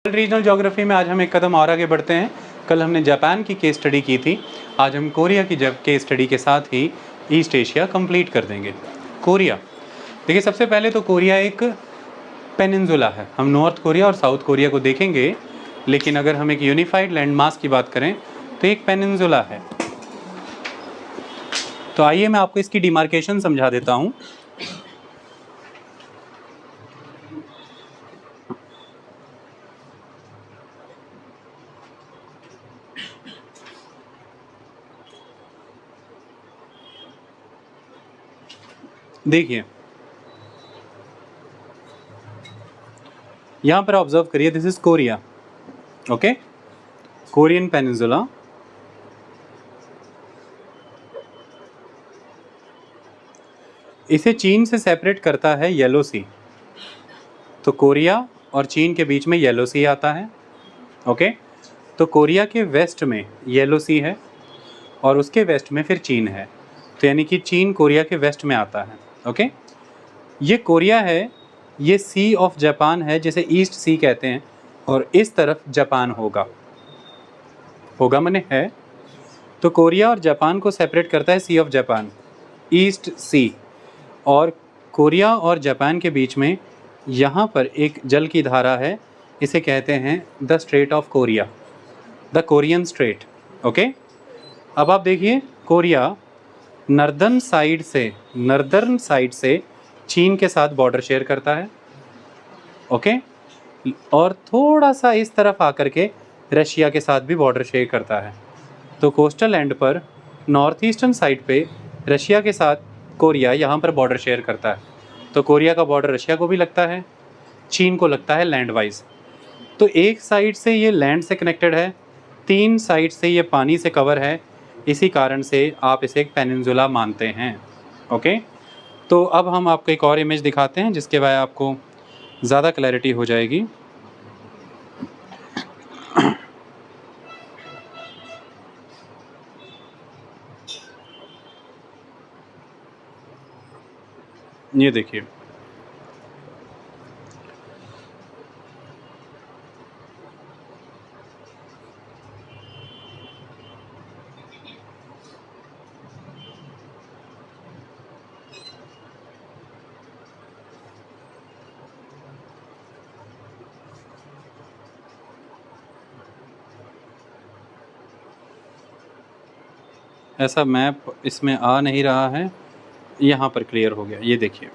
Regional geography में आज हम एक कदम और आगे बढ़ते हैं। कल हमने जापान की केस स्टडी की थी, आज हम कोरिया की केस स्टडी के साथ ही ईस्ट एशिया कंप्लीट कर देंगे। कोरिया, देखिए सबसे पहले तो कोरिया एक पेनिनसुला है। हम नॉर्थ कोरिया और साउथ कोरिया को देखेंगे, लेकिन अगर हम एक यूनिफाइड लैंड मास की बात करें तो एक पेनिनसुला है। तो आइए मैं आपको इसकी डिमार्केशन समझा देता हूँ। देखिए यहाँ पर ऑब्जर्व करिए, this is Korea, okay, Korean peninsula. इसे चीन से सेपरेट करता है येलो सी। तो कोरिया और चीन के बीच में येलो सी आता है, ओके। तो कोरिया के वेस्ट में येलो सी है और उसके वेस्ट में फिर चीन है, तो यानी कि चीन कोरिया के वेस्ट में आता है, ओके। ये कोरिया है, ये सी ऑफ जापान है जिसे ईस्ट सी कहते हैं, और इस तरफ जापान होगा मने है। तो कोरिया और जापान को सेपरेट करता है सी ऑफ जापान, ईस्ट सी। और कोरिया और जापान के बीच में यहाँ पर एक जल की धारा है, इसे कहते हैं the straight of Korea, the Korean straight, okay. अब आप देखिए, कोरिया नर्दर्न साइड से चीन के साथ बॉर्डर शेयर करता है, ओके, और थोड़ा सा इस तरफ आकर के रशिया के साथ भी बॉर्डर शेयर करता है। तो कोस्टल एंड पर नॉर्थ ईस्टर्न साइड पे रशिया के साथ कोरिया यहाँ पर बॉर्डर शेयर करता है। तो कोरिया का बॉर्डर रशिया को भी लगता है, चीन को लगता है लैंड वाइज। तो एक साइड से ये लैंड से कनेक्टेड है, 3 साइड से ये पानी से कवर है, इसी कारण से आप इसे एक पेनिनसुला मानते हैं, ओके। तो अब हम आपको एक और इमेज दिखाते हैं जिसके बाद आपको ज़्यादा क्लैरिटी हो जाएगी। ये देखिए, ऐसा मैप इसमें आ नहीं रहा है, यहाँ पर क्लियर हो गया। ये देखिए,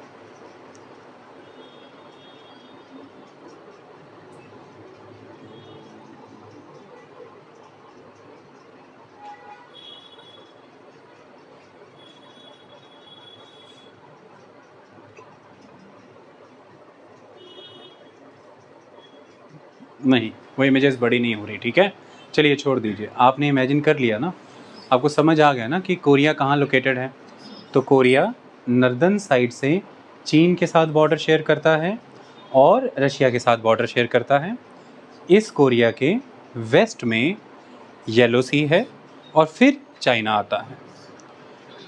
नहीं वो इमेजेस बड़ी नहीं हो रही, ठीक है, चलिए छोड़ दीजिए। आपने इमेजिन कर लिया ना, आपको समझ आ गया ना कि कोरिया कहाँ लोकेटेड है। तो कोरिया नर्दर्न साइड से चीन के साथ बॉर्डर शेयर करता है और रशिया के साथ बॉर्डर शेयर करता है। इस कोरिया के वेस्ट में येलो सी है और फिर चाइना आता है।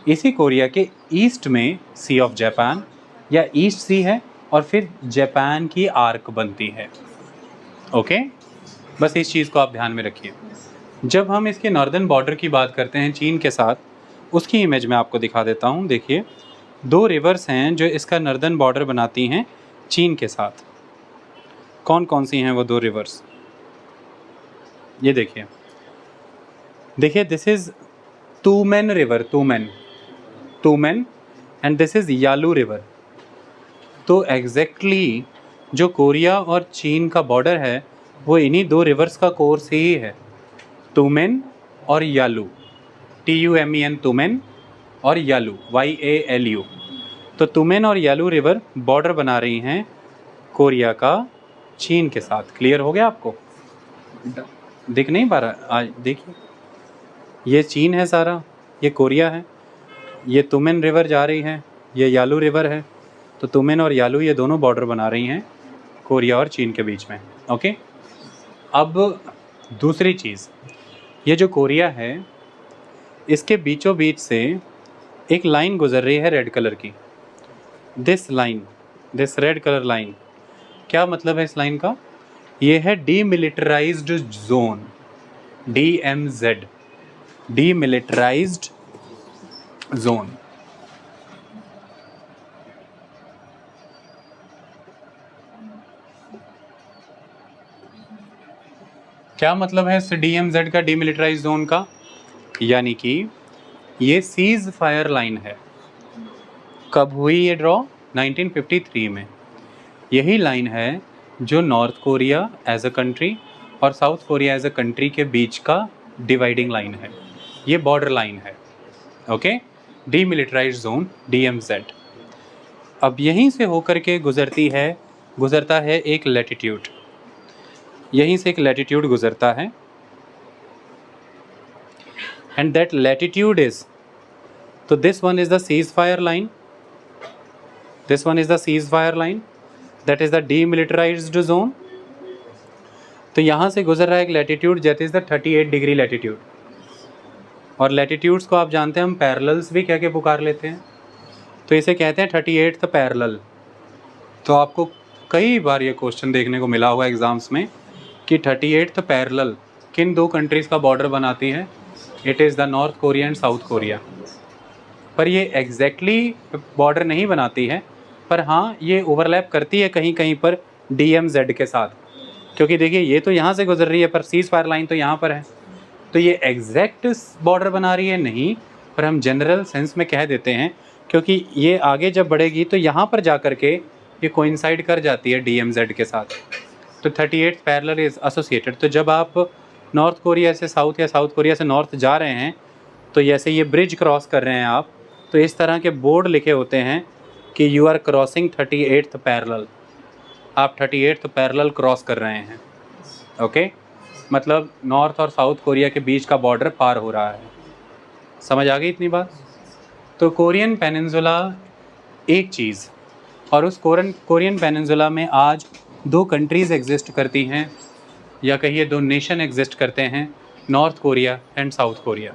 इसी कोरिया के ईस्ट में सी ऑफ जापान या ईस्ट सी है और फिर जापान की आर्क बनती है, ओके। बस इस चीज़ को आप ध्यान में रखिए। जब हम इसके नॉर्दर्न बॉर्डर की बात करते हैं चीन के साथ, उसकी इमेज मैं आपको दिखा देता हूँ। देखिए, 2 रिवर्स हैं जो इसका नॉर्दर्न बॉर्डर बनाती हैं चीन के साथ। कौन कौन सी हैं वो 2 रिवर्स? ये देखिए, this is Tumen river, Tumen, and this is Yalu river. तो एग्जैक्टली जो कोरिया और चीन का बॉर्डर है वो इन्हीं 2 रिवर्स का कोर्स ही है, तुमेन और यालू, TUMEN, तुमेन और यालू, YALU। तो तुमेन और यालू रिवर बॉर्डर बना रही हैं कोरिया का चीन के साथ। क्लियर हो गया आपको? दिख नहीं पा रहा? आज देखिए, ये चीन है सारा, ये कोरिया है, ये तुमेन रिवर जा रही है, ये यालू रिवर है। तो तुमेन और यालू ये दोनों बॉर्डर बना रही हैं कोरिया और चीन के बीच में, ओके। अब दूसरी चीज़, ये जो कोरिया है इसके बीचों बीच से एक लाइन गुजर रही है रेड कलर की। दिस रेड कलर लाइन, क्या मतलब है इस लाइन का? ये है demilitarised zone, DMZ, demilitarised zone. क्या मतलब है इस DMZ का, डीमिलिटराइज्ड जोन का? यानी कि ये सीज फायर लाइन है। कब हुई ये ड्रॉ? 1953 में। यही लाइन है जो North Korea as a country और South Korea as a country के बीच का डिवाइडिंग लाइन है, ये बॉर्डर लाइन है। Okay, demilitarised zone DMZ। अब यहीं से होकर के गुजरता है एक लैटिट्यूड, यहीं से एक लैटिट्यूड गुजरता है, एंड दैट लैटिट्यूड इज, तो this one is the cease fire line, this one is the cease fire line, that is the demilitarised zone. तो यहाँ से गुजर रहा है एक latitude that is the 38 degree latitude. और लैटिट्यूड्स को आप जानते हैं हम पैरेलल्स भी कह के पुकार लेते हैं, तो इसे कहते हैं 38th पैरेलल। तो आपको कई बार ये क्वेश्चन देखने को मिला हुआ एग्जाम्स में कि 38th पैरेलल किन दो कंट्रीज़ का बॉर्डर बनाती है? It is the north Korea and South Korea. पर ये एग्जैक्टली बॉर्डर नहीं बनाती है, पर हाँ ये ओवरलैप करती है कहीं कहीं पर DMZ के साथ, क्योंकि देखिए ये तो यहाँ से गुजर रही है पर सीज फायर लाइन तो यहाँ पर है, तो ये एग्जैक्ट बॉर्डर बना रही है नहीं, पर हम जनरल सेंस में कह देते हैं, क्योंकि ये आगे जब बढ़ेगी तो यहाँ पर जा कर के ये कोइंसाइड कर जाती है DMZ के साथ, तो 38th पैरेलल इज एसोसिएटेड। तो जब आप नॉर्थ कोरिया से साउथ या साउथ कोरिया से नॉर्थ जा रहे हैं, तो जैसे ये ब्रिज क्रॉस कर रहे हैं आप, तो इस तरह के बोर्ड लिखे होते हैं कि you are crossing 38th parallel, आप 38th पैरेलल क्रॉस कर रहे हैं। ओके, मतलब नॉर्थ और साउथ कोरिया के बीच का बॉर्डर पार हो रहा है। समझ आ गई इतनी बात? तो कोरियन पेनिनसुला एक चीज़, और उस कोरियन पेनिनसुला में आज दो कंट्रीज़ एग्जिस्ट करती हैं, या कहिए दो नेशन एग्जिस्ट करते हैं, North Korea and South Korea.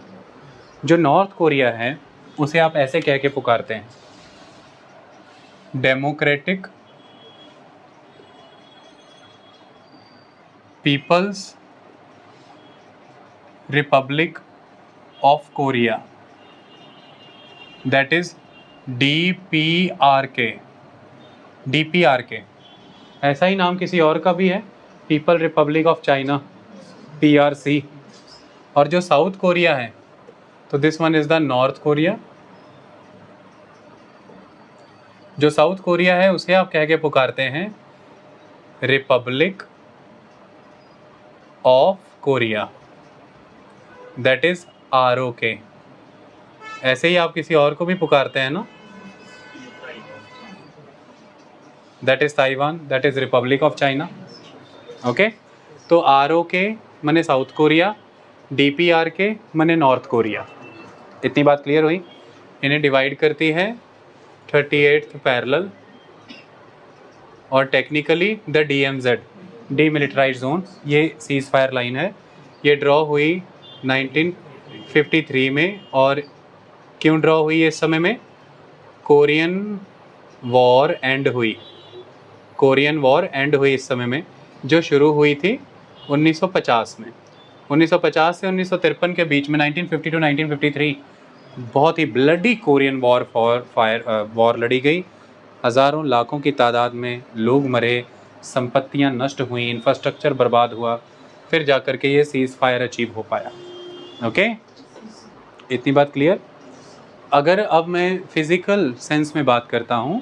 जो नॉर्थ कोरिया है उसे आप ऐसे कह के पुकारते हैं, Democratic People's Republic of Korea, that is DPRK। DPRK ऐसा ही नाम किसी और का भी है, people Republic of China, PRC। और जो साउथ कोरिया है तो this one is the north Korea. जो साउथ कोरिया है उसे आप कह के पुकारते हैं Republic of Korea, that is ROK। ऐसे ही आप किसी और को भी पुकारते हैं ना, that is Taiwan, that is Republic of China. Okay, तो ROK माने साउथ कोरिया, DPRK माने नॉर्थ कोरिया। इतनी बात क्लियर हुई? इन्हें डिवाइड करती है 38th पैरेलल, और technically the DMZ, demilitarised zone, ये सीज फायर लाइन है। ये ड्रॉ हुई 1953 में, और क्यों ड्रॉ हुई इस समय में? कोरियन वॉर एंड हुई, कोरियन वॉर एंड हुई इस समय में, जो शुरू हुई थी 1950 में। 1950 से 1953 के बीच में, 1950 to 1953 बहुत ही ब्लडी कोरियन वॉर लड़ी गई। हज़ारों लाखों की तादाद में लोग मरे, संपत्तियां नष्ट हुई, इंफ्रास्ट्रक्चर बर्बाद हुआ, फिर जाकर के ये सीज फायर अचीव हो पाया। ओके, इतनी बात क्लियर? अगर अब मैं फिज़िकल सेंस में बात करता हूँ,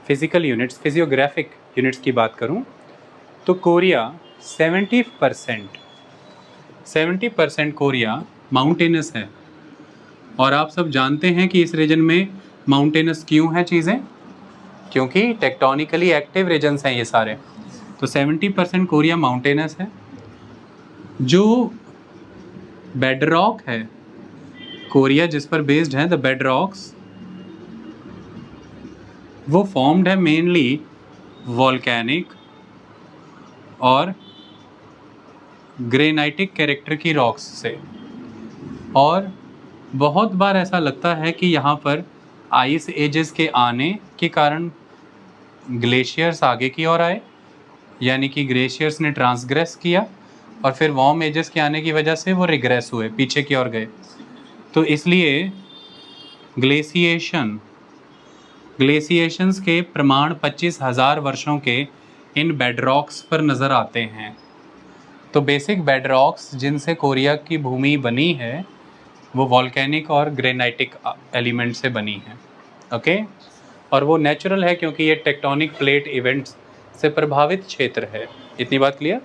फिज़िकल यूनिट्स, फिजियोग्राफिक यूनिट्स की बात करूँ, तो कोरिया 70% कोरिया माउंटेनस है। और आप सब जानते हैं कि इस रीजन में माउंटेनस क्यों है चीज़ें? क्योंकि टेक्टोनिकली एक्टिव रीजन्स हैं ये सारे। तो 70% कोरिया माउंटेनस है। जो बेडरॉक है कोरिया जिस पर बेस्ड है, द बेडरॉक्स, वो फॉर्म्ड है मेनली वॉल्केनिक और ग्रेनाइटिक कैरेक्टर की रॉक्स से। और बहुत बार ऐसा लगता है कि यहाँ पर आइस एजेस के आने के कारण ग्लेशियर्स आगे की ओर आए, यानी कि ग्लेशियर्स ने ट्रांसग्रेस किया और फिर वार्म एजेस के आने की वजह से वो रिग्रेस हुए, पीछे की ओर गए। तो इसलिए ग्लेशिएशंस के प्रमाण 25,000 वर्षों के इन बेडरॉक्स पर नज़र आते हैं। तो बेसिक बेडरॉक्स जिनसे कोरिया की भूमि बनी है वो वॉल्केनिक और ग्रेनाइटिक एलिमेंट से बनी है। ओके, और वो नेचुरल है क्योंकि ये टेक्टोनिक प्लेट इवेंट्स से प्रभावित क्षेत्र है। इतनी बात क्लियर।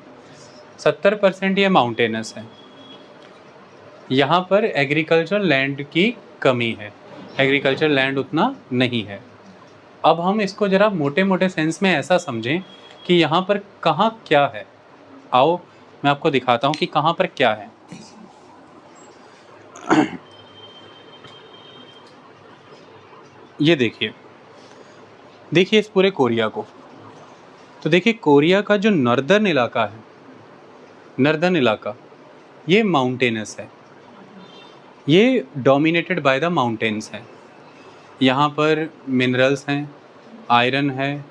70% ये माउंटेनस है। यहाँ पर एग्रीकल्चर लैंड की कमी है, एग्रीकल्चर लैंड उतना नहीं है। अब हम इसको ज़रा मोटे मोटे सेंस में ऐसा समझें कि यहाँ पर कहाँ क्या है। आओ मैं आपको दिखाता हूँ कि कहाँ पर क्या है। ये देखिए इस पूरे कोरिया को। तो देखिए कोरिया का जो नॉर्दर्न इलाका है, नॉर्दर्न इलाका ये माउंटेनस है, ये डोमिनेटेड बाय द माउंटेन्स है। यहाँ पर मिनरल्स हैं, आयरन है,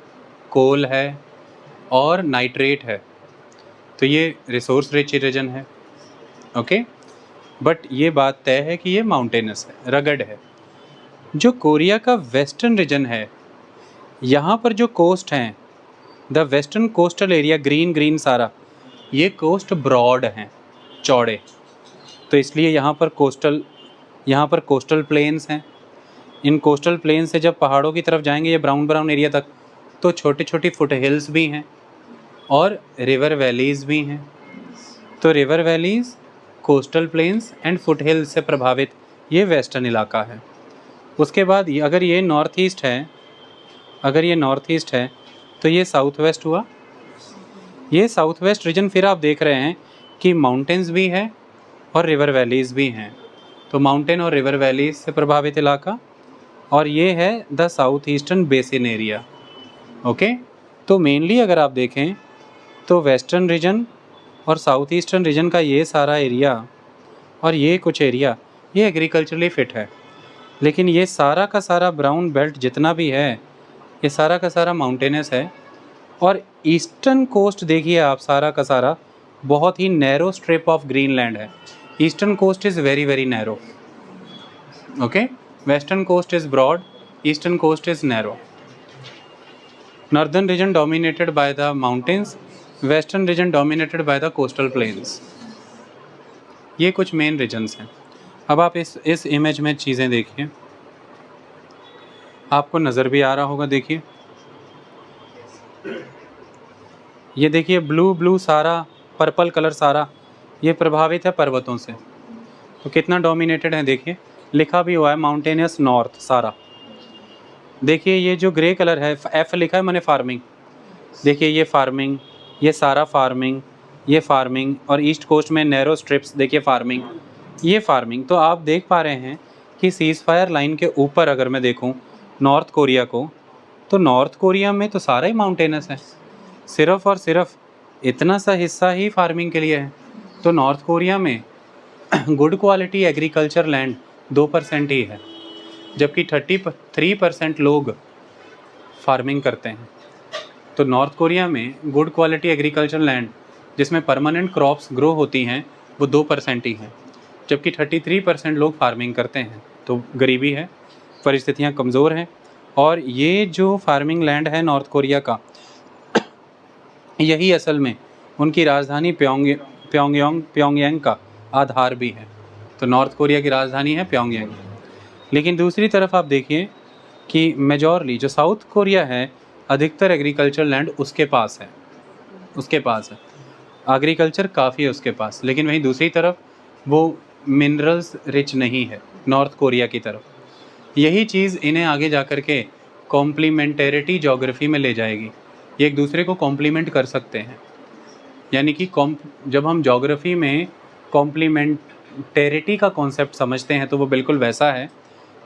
कोल है और नाइट्रेट है। तो ये रिसोर्स रिच रीजन है। ओके, बट ये बात तय है कि ये माउंटेनस है, रगड है। जो कोरिया का वेस्टर्न रीजन है, यहाँ पर जो कोस्ट हैं, the western coastal area, green सारा, ये कोस्ट ब्रॉड हैं, चौड़े। तो इसलिए यहाँ पर कोस्टल प्लेन्स हैं। इन कोस्टल प्लेन से जब पहाड़ों की तरफ जाएंगे ये ब्राउन एरिया तक, तो छोटी छोटी फुट हिल्स भी हैं और रिवर वैलीज़ भी हैं। तो river valleys, coastal plains and foot hills से प्रभावित ये वेस्टर्न इलाका है। उसके बाद अगर ये नॉर्थ ईस्ट है तो ये साउथ वेस्ट हुआ। ये साउथ वेस्ट रीजन फिर आप देख रहे हैं कि माउंटेन्स भी है और रिवर वैलीज़ भी हैं। तो माउंटेन और रिवर वैलीज़ से प्रभावित इलाका, और ये है the south eastern basin area. Okay, तो मेनली अगर आप देखें तो वेस्टर्न रीजन और साउथ ईस्टर्न रीजन का ये सारा एरिया और ये कुछ एरिया ये एग्रीकल्चरली फिट है। लेकिन ये सारा का सारा ब्राउन बेल्ट जितना भी है ये सारा का सारा माउंटेनस है। और ईस्टर्न कोस्ट देखिए आप, सारा का सारा बहुत ही नैरो स्ट्रिप ऑफ ग्रीनलैंड है। Eastern coast is very very narrow. Okay, western coast is broad, eastern coast is narrow. Northern region dominated by the mountains, western region dominated by the coastal plains. ये कुछ main regions हैं। अब आप इस image में चीज़ें देखिए, आपको नज़र भी आ रहा होगा। देखिए ये देखिए ब्लू सारा, पर्पल कलर सारा ये प्रभावित है पर्वतों से। तो कितना डोमिनेटेड है देखिए, लिखा भी हुआ है माउंटेनियस नॉर्थ सारा। देखिए ये जो ग्रे कलर है, एफ लिखा है मैंने, फार्मिंग। देखिए ये फार्मिंग, ये सारा फार्मिंग, ये फार्मिंग, और ईस्ट कोस्ट में नैरो स्ट्रिप्स देखिए फार्मिंग, ये फार्मिंग। तो आप देख पा रहे हैं कि सीज़ फायर लाइन के ऊपर अगर मैं देखूं नॉर्थ कोरिया को, तो नॉर्थ कोरिया में तो सारा ही माउंटेनस है, सिर्फ़ और सिर्फ इतना सा हिस्सा ही फार्मिंग के लिए है। तो नॉर्थ कोरिया में गुड क्वालिटी एग्रीकल्चर लैंड 2% ही है, जबकि 33% लोग फार्मिंग करते हैं। तो नॉर्थ कोरिया में गुड क्वालिटी एग्रीकल्चर लैंड जिसमें परमानेंट क्रॉप्स ग्रो होती हैं वो 2% ही है, जबकि 33% लोग फार्मिंग करते हैं। तो गरीबी है, परिस्थितियाँ कमज़ोर हैं। और ये जो फार्मिंग लैंड है नॉर्थ कोरिया का, यही असल में उनकी राजधानी प्योंगयांग का आधार भी है। तो नॉर्थ कोरिया की राजधानी है प्योंगयांग। लेकिन दूसरी तरफ आप देखिए कि मेजॉरली जो साउथ कोरिया है, अधिकतर एग्रीकल्चर लैंड उसके पास है, एग्रीकल्चर काफ़ी है उसके पास। लेकिन वहीं दूसरी तरफ वो मिनरल्स रिच नहीं है नॉर्थ कोरिया की तरफ। यही चीज़ इन्हें आगे जा कर के कॉम्प्लीमेंटेरिटी ज्योग्राफी में ले जाएगी। ये एक दूसरे को कॉम्प्लीमेंट कर सकते हैं। यानी कि जब हम ज्योग्राफी में कॉम्प्लीमेंटेरिटी का कॉन्सेप्ट समझते हैं तो वो बिल्कुल वैसा है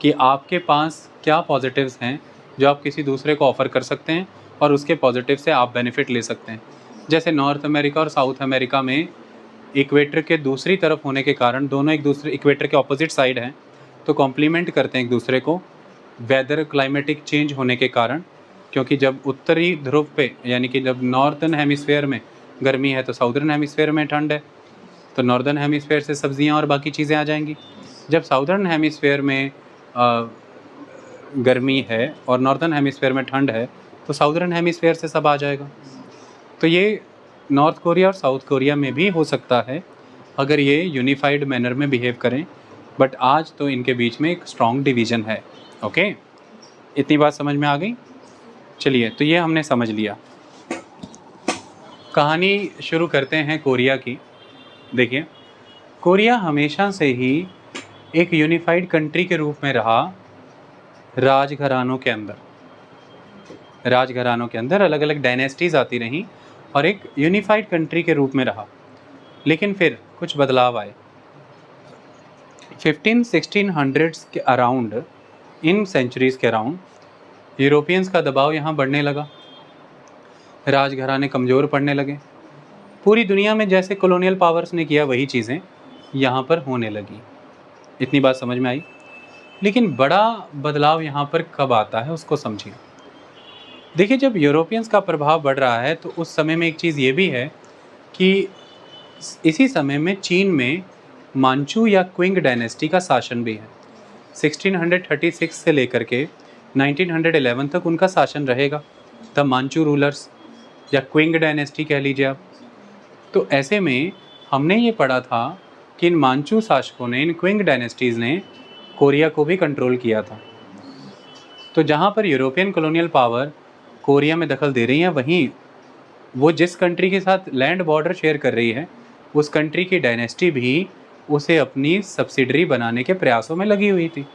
कि आपके पास क्या पॉजिटिव्स हैं जो आप किसी दूसरे को ऑफ़र कर सकते हैं और उसके पॉजिटिव से आप बेनिफिट ले सकते हैं। जैसे नॉर्थ अमेरिका और साउथ अमेरिका में इक्वेटर के दूसरी तरफ होने के कारण, दोनों एक दूसरे इक्वेटर के ऑपोजिट साइड हैं, तो कॉम्प्लीमेंट करते हैं एक दूसरे को वेदर क्लाइमेटिक चेंज होने के कारण। क्योंकि जब उत्तरी ध्रुव पे यानी कि जब नॉर्थर्न हेमिस्फेयर में गर्मी है तो साउदर्न हेमिस्फेयर में ठंड है, तो नॉर्दर्न हेमिस्फेयर से सब्जियां और बाकी चीज़ें आ जाएंगी। जब साउदर्न हेमिस्फेयर में गर्मी है और नॉर्दर्न हेमिस्फेयर में ठंड है तो साउदर्न हेमिस्फेयर से सब आ जाएगा। तो ये नॉर्थ कोरिया और साउथ कोरिया में भी हो सकता है अगर ये यूनिफाइड मैनर में बिहेव करें, बट आज तो इनके बीच में एक स्ट्रॉन्ग डिवीज़न है। ओके, इतनी बात समझ में आ गई। चलिए, तो ये हमने समझ लिया। कहानी शुरू करते हैं कोरिया की। देखिए, कोरिया हमेशा से ही एक यूनिफाइड कंट्री के रूप में रहा। राजघरानों के अंदर अलग अलग डायनेस्टीज़ आती रहीं और एक यूनिफाइड कंट्री के रूप में रहा। लेकिन फिर कुछ बदलाव आए 1500-1600 के अराउंड, इन सेंचुरीज़ के अराउंड यूरोपियंस का दबाव यहाँ बढ़ने लगा, राजघराने कमज़ोर पड़ने लगे। पूरी दुनिया में जैसे कॉलोनियल पावर्स ने किया वही चीज़ें यहाँ पर होने लगी। इतनी बात समझ में आई। लेकिन बड़ा बदलाव यहाँ पर कब आता है उसको समझिए। देखिए, जब यूरोपियंस का प्रभाव बढ़ रहा है तो उस समय में एक चीज़ ये भी है कि इसी समय में चीन में मांचू या क्विंग डायनेस्टी का शासन भी है। 1636 से लेकर के 1911 तक उनका शासन रहेगा, द मांचू रूलर्स या क्विंग डायनेस्टी कह लीजिए आप। तो ऐसे में हमने ये पढ़ा था कि इन मांचू शासकों ने, इन क्विंग डायनेस्टीज़ ने कोरिया को भी कंट्रोल किया था। तो जहाँ पर यूरोपियन कॉलोनियल पावर कोरिया में दखल दे रही है, वहीं वो जिस कंट्री के साथ लैंड बॉर्डर शेयर कर रही है उस कंट्री की डायनेस्टी भी उसे अपनी सब्सिडरी बनाने के प्रयासों में लगी हुई थी।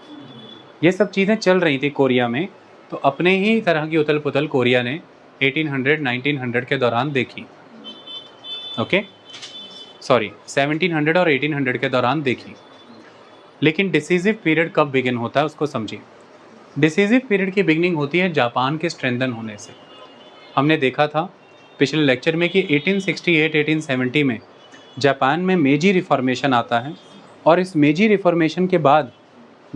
ये सब चीज़ें चल रही थी कोरिया में। तो अपने ही तरह की उथल पुथल कोरिया ने 1800-1900 के दौरान देखी। ओके, सॉरी, 1700 और 1800 के दौरान देखी। लेकिन डिसीजिव पीरियड कब बिगिन होता है उसको समझिए। डिसीजिव पीरियड की बिगनिंग होती है जापान के स्ट्रेंथन होने से। हमने देखा था पिछले लेक्चर में कि 1868-1870 में जापान में मेजी रिफॉर्मेशन आता है और इस मेजी रिफॉर्मेशन के बाद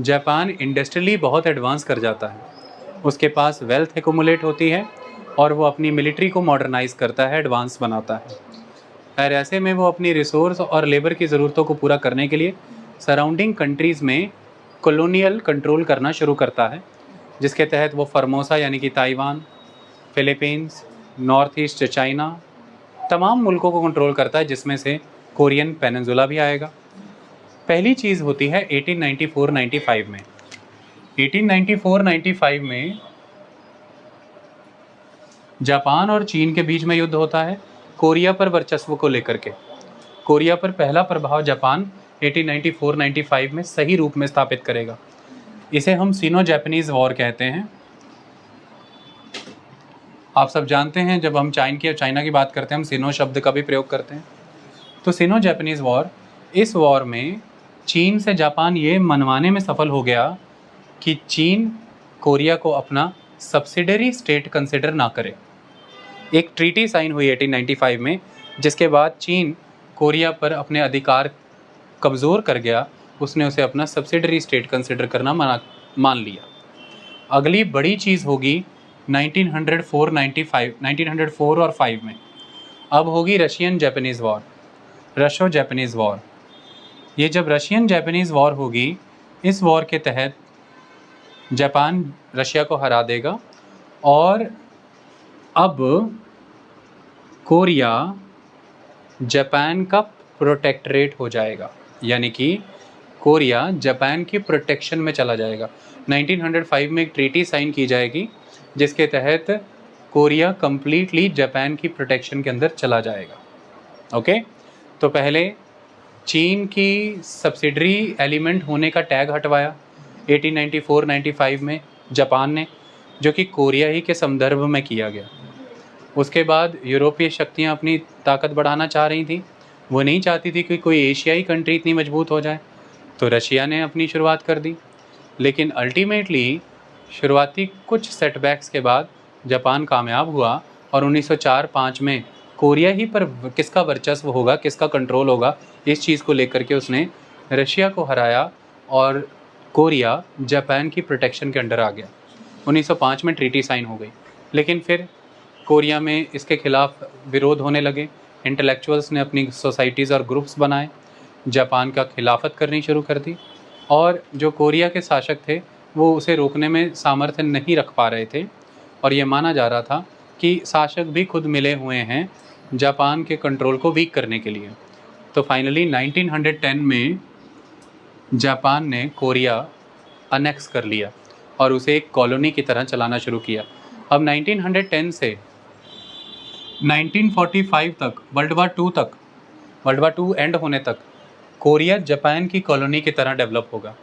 जापान इंडस्ट्रियली बहुत एडवांस कर जाता है। उसके पास वेल्थ एक्यूमुलेट होती है और वो अपनी मिलिट्री को मॉडर्नाइज करता है, एडवांस बनाता है। और ऐसे में वो अपनी रिसोर्स और लेबर की ज़रूरतों को पूरा करने के लिए सराउंडिंग कंट्रीज़ में कॉलोनियल कंट्रोल करना शुरू करता है, जिसके तहत वो फॉर्मोसा यानी कि Taiwan, Philippines, north east China, तमाम मुल्कों को कंट्रोल करता है, जिसमें से कोरियन पेनिनसुला भी आएगा। पहली चीज़ होती है 1894-95 में। 1894-95 में जापान और चीन के बीच में युद्ध होता है कोरिया पर वर्चस्व को लेकर के। कोरिया पर पहला प्रभाव जापान 1894-95 में सही रूप में स्थापित करेगा। इसे हम सिनो जापानीज़ वॉर कहते हैं। आप सब जानते हैं जब हम चाइना की बात करते हैं हम सिनो शब्द का भी प्रयोग करते हैं। तो सिनो जापानीज़ वॉर, इस वॉर में चीन से जापान ये मनवाने में सफल हो गया कि चीन कोरिया को अपना सब्सिडरी स्टेट कंसिडर ना करे। एक ट्रीटी साइन हुई 1895 में, जिसके बाद चीन कोरिया पर अपने अधिकार कमज़ोर कर गया। उसने उसे अपना सब्सिडरी स्टेट कंसिडर करना मान लिया। अगली बड़ी चीज़ होगी 1904 और 5 में। अब होगी Russian Japanese war, Russo Japanese war. ये जब रशियन जापानीज़ वॉर होगी, इस वॉर के तहत जापान रशिया को हरा देगा और अब कोरिया जापान का प्रोटेक्टरेट हो जाएगा, यानी कि कोरिया जापान की प्रोटेक्शन में चला जाएगा। 1905 में एक ट्रीटी साइन की जाएगी जिसके तहत कोरिया कम्प्लीटली जापान की प्रोटेक्शन के अंदर चला जाएगा। ओके, तो पहले चीन की सब्सिडरी एलिमेंट होने का टैग हटवाया 1894-95 में जापान ने, जो कि कोरिया ही के संदर्भ में किया गया। उसके बाद यूरोपीय शक्तियाँ अपनी ताकत बढ़ाना चाह रही थी। वो नहीं चाहती थी कि कोई एशियाई कंट्री इतनी मजबूत हो जाए, तो रशिया ने अपनी शुरुआत कर दी। लेकिन अल्टीमेटली शुरुआती कुछ सेटबैक्स के बाद जापान कामयाब हुआ और 1904-05 में कोरिया ही पर किसका वर्चस्व होगा, किसका कंट्रोल होगा, इस चीज़ को लेकर के उसने रशिया को हराया और कोरिया जापान की प्रोटेक्शन के अंडर आ गया। 1905 में ट्रीटी साइन हो गई। लेकिन फिर कोरिया में इसके खिलाफ विरोध होने लगे। इंटेलेक्चुअल्स ने अपनी सोसाइटीज़ और ग्रुप्स बनाए, जापान का खिलाफत करनी शुरू कर दी, और जो कोरिया के शासक थे वो उसे रोकने में सामर्थ्य नहीं रख पा रहे थे, और ये माना जा रहा था कि शासक भी खुद मिले हुए हैं जापान के कंट्रोल को वीक करने के लिए। तो फाइनली 1910 में जापान ने कोरिया अनेक्स कर लिया और उसे एक कॉलोनी की तरह चलाना शुरू किया। अब 1910 से 1945 तक, वर्ल्ड वार टू एंड होने तक कोरिया जापान की कॉलोनी की तरह डेवलप होगा।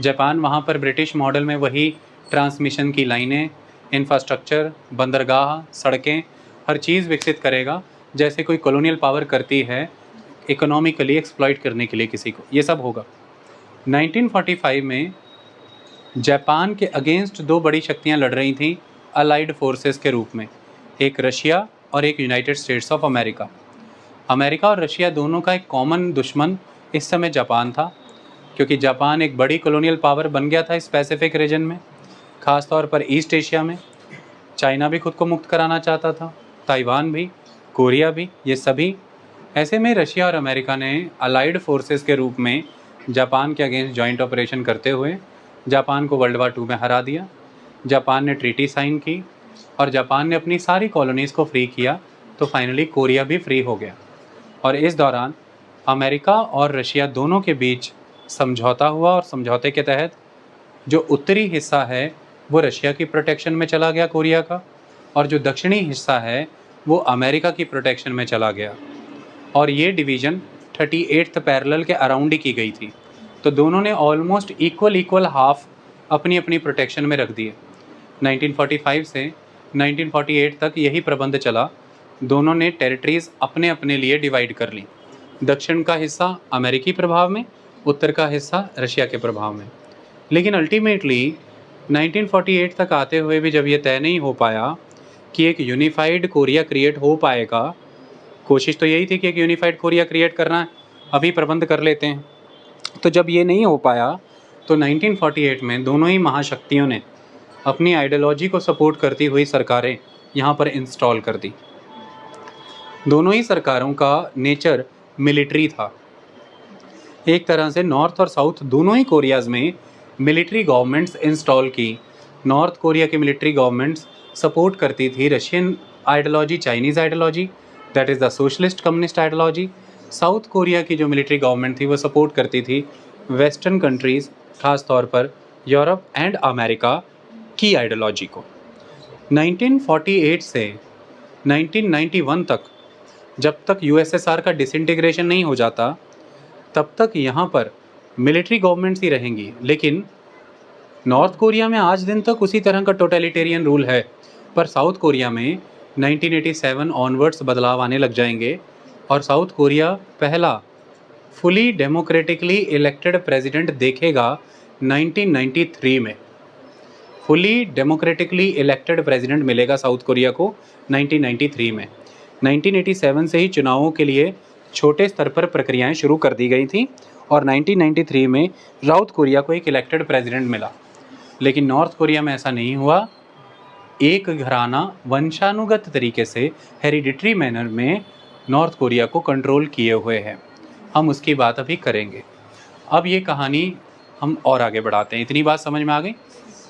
जापान वहाँ पर ब्रिटिश मॉडल में वही ट्रांसमिशन की लाइनें, इंफ्रास्ट्रक्चर, बंदरगाह, सड़कें, हर चीज़ विकसित करेगा जैसे कोई कॉलोनियल पावर करती है इकोनॉमिकली एक्सप्लॉइट करने के लिए किसी को। ये सब होगा। 1945 में जापान के अगेंस्ट दो बड़ी शक्तियां लड़ रही थीं अलाइड फोर्सेस के रूप में, एक रशिया और एक United states of America. America और रशिया दोनों का एक कॉमन दुश्मन इस समय जापान था, क्योंकि जापान एक बड़ी कॉलोनियल पावर बन गया था इस पैसिफिक रीजन में, ख़ास तौर पर ईस्ट एशिया में। चाइना भी खुद को मुक्त कराना चाहता था, ताइवान भी, कोरिया भी, ये सभी। ऐसे में रशिया और अमेरिका ने अलाइड फोर्सेस के रूप में जापान के अगेंस्ट जॉइंट ऑपरेशन करते हुए जापान को वर्ल्ड वार टू में हरा दिया। जापान ने ट्रीटी साइन की और जापान ने अपनी सारी कॉलोनीज़ को फ्री किया, तो फाइनली कोरिया भी फ्री हो गया। और इस दौरान अमेरिका और रशिया दोनों के बीच समझौता हुआ, और समझौते के तहत जो उत्तरी हिस्सा है वो रशिया की प्रोटेक्शन में चला गया कोरिया का, और जो दक्षिणी हिस्सा है वो अमेरिका की प्रोटेक्शन में चला गया। और ये डिवीज़न 38th पैरेलल के अराउंड ही की गई थी, तो दोनों ने ऑलमोस्ट इक्वल हाफ अपनी अपनी प्रोटेक्शन में रख दिए। 1945 से 1948 तक यही प्रबंध चला। दोनों ने टेरिटरीज़ अपने अपने लिए डिवाइड कर ली। दक्षिण का हिस्सा अमेरिकी प्रभाव में, उत्तर का हिस्सा रशिया के प्रभाव में। लेकिन अल्टीमेटली 1948 तक आते हुए भी जब ये तय नहीं हो पाया कि एक यूनिफाइड कोरिया क्रिएट हो पाएगा, कोशिश तो यही थी कि एक यूनिफाइड कोरिया क्रिएट करना है, अभी प्रबंध कर लेते हैं। तो जब ये नहीं हो पाया तो 1948 में दोनों ही महाशक्तियों ने अपनी आइडियोलॉजी को सपोर्ट करती हुई सरकारें यहाँ पर इंस्टॉल कर दी। दोनों ही सरकारों का नेचर मिलिट्री था। एक तरह से नॉर्थ और साउथ दोनों ही कोरियाज़ में मिलिट्री गवर्नमेंट्स इंस्टॉल की। नॉर्थ कोरिया की मिलिट्री गवर्नमेंट्स सपोर्ट करती थी Russian ideology, Chinese ideology, that is the socialist communist ideology. South Korea की जो मिलिट्री गवर्नमेंट थी वो सपोर्ट करती थी वेस्टर्न कंट्रीज़, खास तौर पर यूरोप एंड अमेरिका की आइडियोलॉजी को। 1948 से 1991 तक, जब तक यूएसएसआर का डिसइंटीग्रेशन नहीं हो जाता, तब तक यहाँ पर मिलिट्री गवर्नमेंट्स ही रहेंगी। लेकिन नॉर्थ कोरिया में आज दिन तक उसी तरह का टोटलिटेरियन रूल है, पर साउथ कोरिया में 1987 ऑनवर्ड्स बदलाव आने लग जाएंगे, और साउथ कोरिया पहला फुली डेमोक्रेटिकली इलेक्टेड प्रेसिडेंट देखेगा 1993 में। फुली डेमोक्रेटिकली इलेक्टेड प्रेसिडेंट मिलेगा साउथ कोरिया को 1993 में। 1987 से ही चुनावों के लिए छोटे स्तर पर प्रक्रियाएं शुरू कर दी गई थी, और 1993 में साउथ कोरिया को एक इलेक्टेड प्रेसिडेंट मिला। लेकिन नॉर्थ कोरिया में ऐसा नहीं हुआ। एक घराना वंशानुगत तरीके से, हेरिडिटरी मैनर में नॉर्थ कोरिया को कंट्रोल किए हुए है। हम उसकी बात अभी करेंगे। अब ये कहानी हम और आगे बढ़ाते हैं। इतनी बात समझ में आ गई?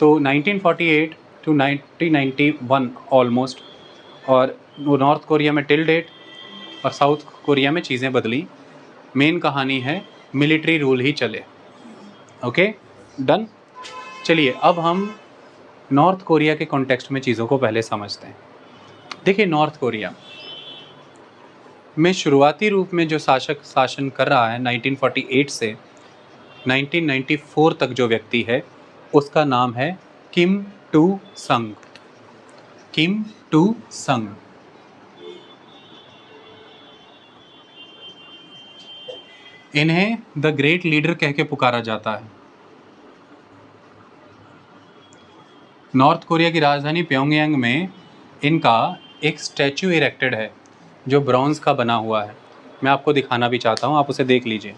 तो 1948 टू 1991 ऑलमोस्ट, और वो नॉर्थ कोरिया में टिल डेट, और साउथ कोरिया में चीज़ें बदली। मेन कहानी है मिलिट्री रूल ही चले। Okay, done. चलिए अब हम नॉर्थ कोरिया के कॉन्टेक्स्ट में चीज़ों को पहले समझते हैं। देखिए, नॉर्थ कोरिया में शुरुआती रूप में जो शासक शासन कर रहा है 1948 से 1994 तक, जो व्यक्ति है उसका नाम है किम टू संग। किम टू संग। इन्हें द ग्रेट लीडर कह के पुकारा जाता है। नॉर्थ कोरिया की राजधानी प्योंगयांग में इनका एक स्टैचू इरेक्टेड है जो ब्रॉन्ज का बना हुआ है। मैं आपको दिखाना भी चाहता हूँ, आप उसे देख लीजिए।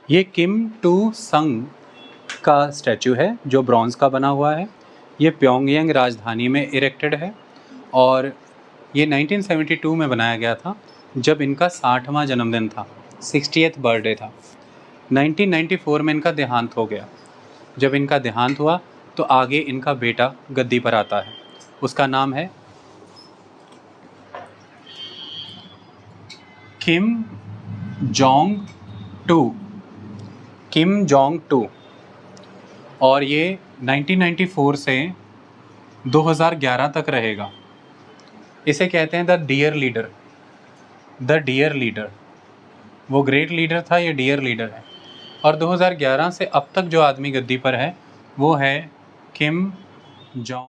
ये किम टू संग का स्टैचू है जो ब्रॉन्ज़ का बना हुआ है। ये प्योंगयांग राजधानी में इरेक्टेड है और ये 1972 में बनाया गया था जब इनका 60वां जन्मदिन था, 60th बर्थडे था। 1994 में इनका देहांत हो गया। जब इनका देहांत हुआ तो आगे इनका बेटा गद्दी पर आता है, उसका नाम है Kim Jong to, Kim Jong to. और ये 1994 से 2011 तक रहेगा। इसे कहते हैं the dear leader, the dear leader. वो ग्रेट लीडर था, ये डियर लीडर है। और 2011 से अब तक जो आदमी गद्दी पर है वो है किम जोंग